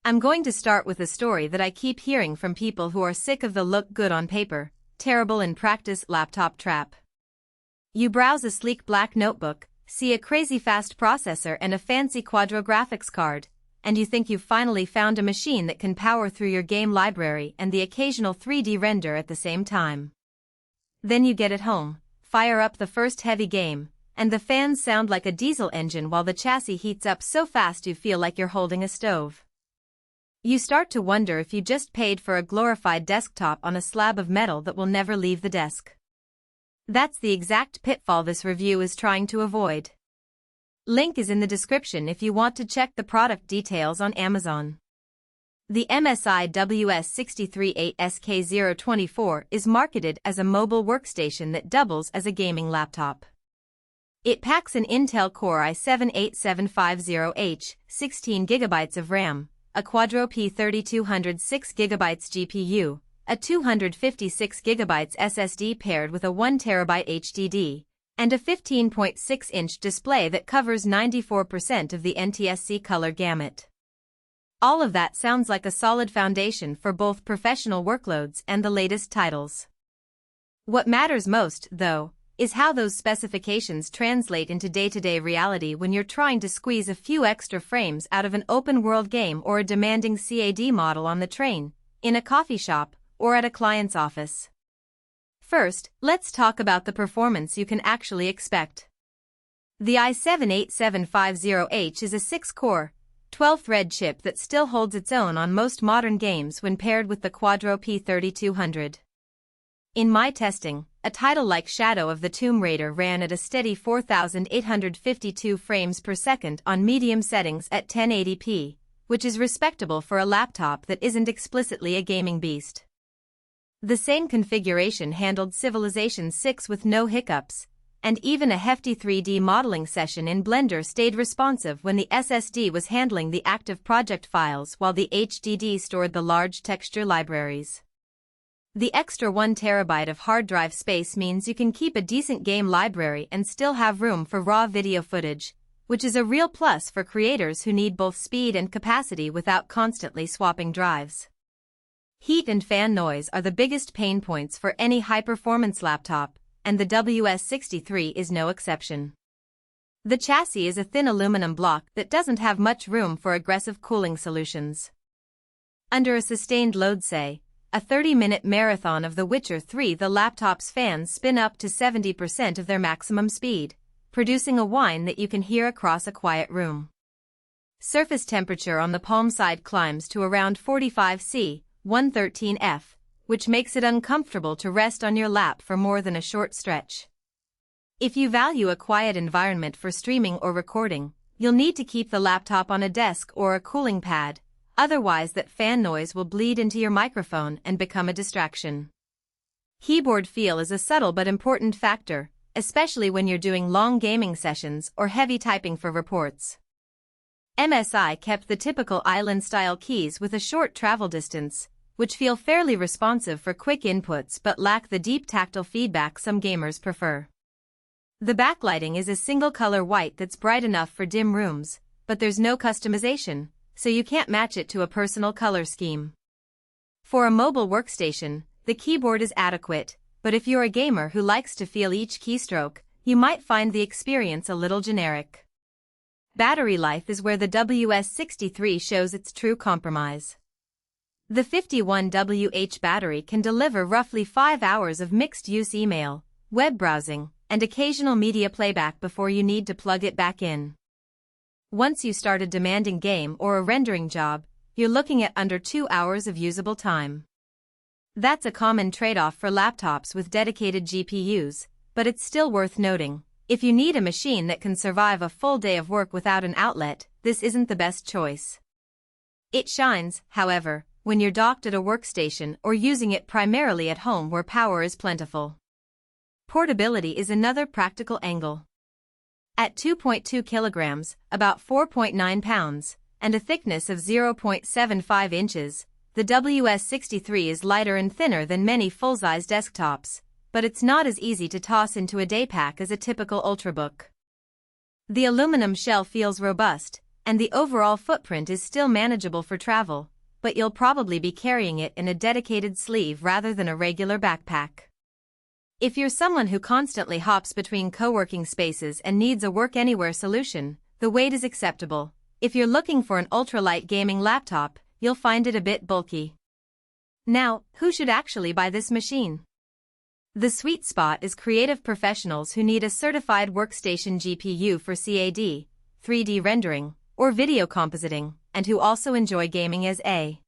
I'm going to start with a story that I keep hearing from people who are sick of the look good on paper, terrible in practice laptop trap. You browse a sleek black notebook, see a crazy fast processor and a fancy Quadro graphics card, and you think you've finally found a machine that can power through your game library and the occasional 3D render at the same time. Then you get it home, fire up the first heavy game, and the fans sound like a diesel engine while the chassis heats up so fast you feel like you're holding a stove. You start to wonder if you just paid for a glorified desktop on a slab of metal that will never leave the desk. That's the exact pitfall this review is trying to avoid. Link is in the description if you want to check the product details on Amazon. The MSI WS63 8SK 024 is marketed as a mobile workstation that doubles as a gaming laptop. It packs an Intel Core i7-8750H, 16GB of RAM, a Quadro P3200 6GB GPU, a 256GB SSD paired with a 1TB HDD, and a 15.6-inch display that covers 94% of the NTSC color gamut. All of that sounds like a solid foundation for both professional workloads and the latest titles. What matters most, though, is how those specifications translate into day-to-day reality when you're trying to squeeze a few extra frames out of an open-world game or a demanding CAD model on the train, in a coffee shop, or at a client's office. First, let's talk about the performance you can actually expect. The i7-8750H is a 6-core, 12-thread chip that still holds its own on most modern games when paired with the Quadro P3200. In my testing, a title like Shadow of the Tomb Raider ran at a steady 4,852 frames per second on medium settings at 1080p, which is respectable for a laptop that isn't explicitly a gaming beast. The same configuration handled Civilization 6 with no hiccups, and even a hefty 3D modeling session in Blender stayed responsive when the SSD was handling the active project files while the HDD stored the large texture libraries. The extra 1TB of hard drive space means you can keep a decent game library and still have room for raw video footage, which is a real plus for creators who need both speed and capacity without constantly swapping drives. Heat and fan noise are the biggest pain points for any high-performance laptop, and the WS63 is no exception. The chassis is a thin aluminum block that doesn't have much room for aggressive cooling solutions. Under a sustained load, say, a 30-minute marathon of The Witcher 3, the laptop's fans spin up to 70% of their maximum speed, producing a whine that you can hear across a quiet room. Surface temperature on the palm side climbs to around 45 C, 113 F, which makes it uncomfortable to rest on your lap for more than a short stretch. If you value a quiet environment for streaming or recording, you'll need to keep the laptop on a desk or a cooling pad. Otherwise, that fan noise will bleed into your microphone and become a distraction. Keyboard feel is a subtle but important factor, especially when you're doing long gaming sessions or heavy typing for reports. MSI kept the typical island-style keys with a short travel distance, which feel fairly responsive for quick inputs but lack the deep tactile feedback some gamers prefer. The backlighting is a single-color white that's bright enough for dim rooms, but there's no customization, so you can't match it to a personal color scheme. For a mobile workstation, the keyboard is adequate, but if you're a gamer who likes to feel each keystroke, you might find the experience a little generic. Battery life is where the WS63 shows its true compromise. The 51Wh battery can deliver roughly 5 hours of mixed-use email, web browsing, and occasional media playback before you need to plug it back in. Once you start a demanding game or a rendering job, you're looking at under 2 hours of usable time. That's a common trade-off for laptops with dedicated GPUs, but it's still worth noting. If you need a machine that can survive a full day of work without an outlet, this isn't the best choice. It shines, however, when you're docked at a workstation or using it primarily at home where power is plentiful. Portability is another practical angle. At 2.2 kilograms, about 4.9 pounds, and a thickness of 0.75 inches, the WS63 is lighter and thinner than many full-size desktops, but it's not as easy to toss into a day pack as a typical Ultrabook. The aluminum shell feels robust, and the overall footprint is still manageable for travel, but you'll probably be carrying it in a dedicated sleeve rather than a regular backpack. If you're someone who constantly hops between co-working spaces and needs a work-anywhere solution, the weight is acceptable. If you're looking for an ultralight gaming laptop, you'll find it a bit bulky. Now, who should actually buy this machine? The sweet spot is creative professionals who need a certified workstation GPU for CAD, 3D rendering, or video compositing, and who also enjoy gaming as a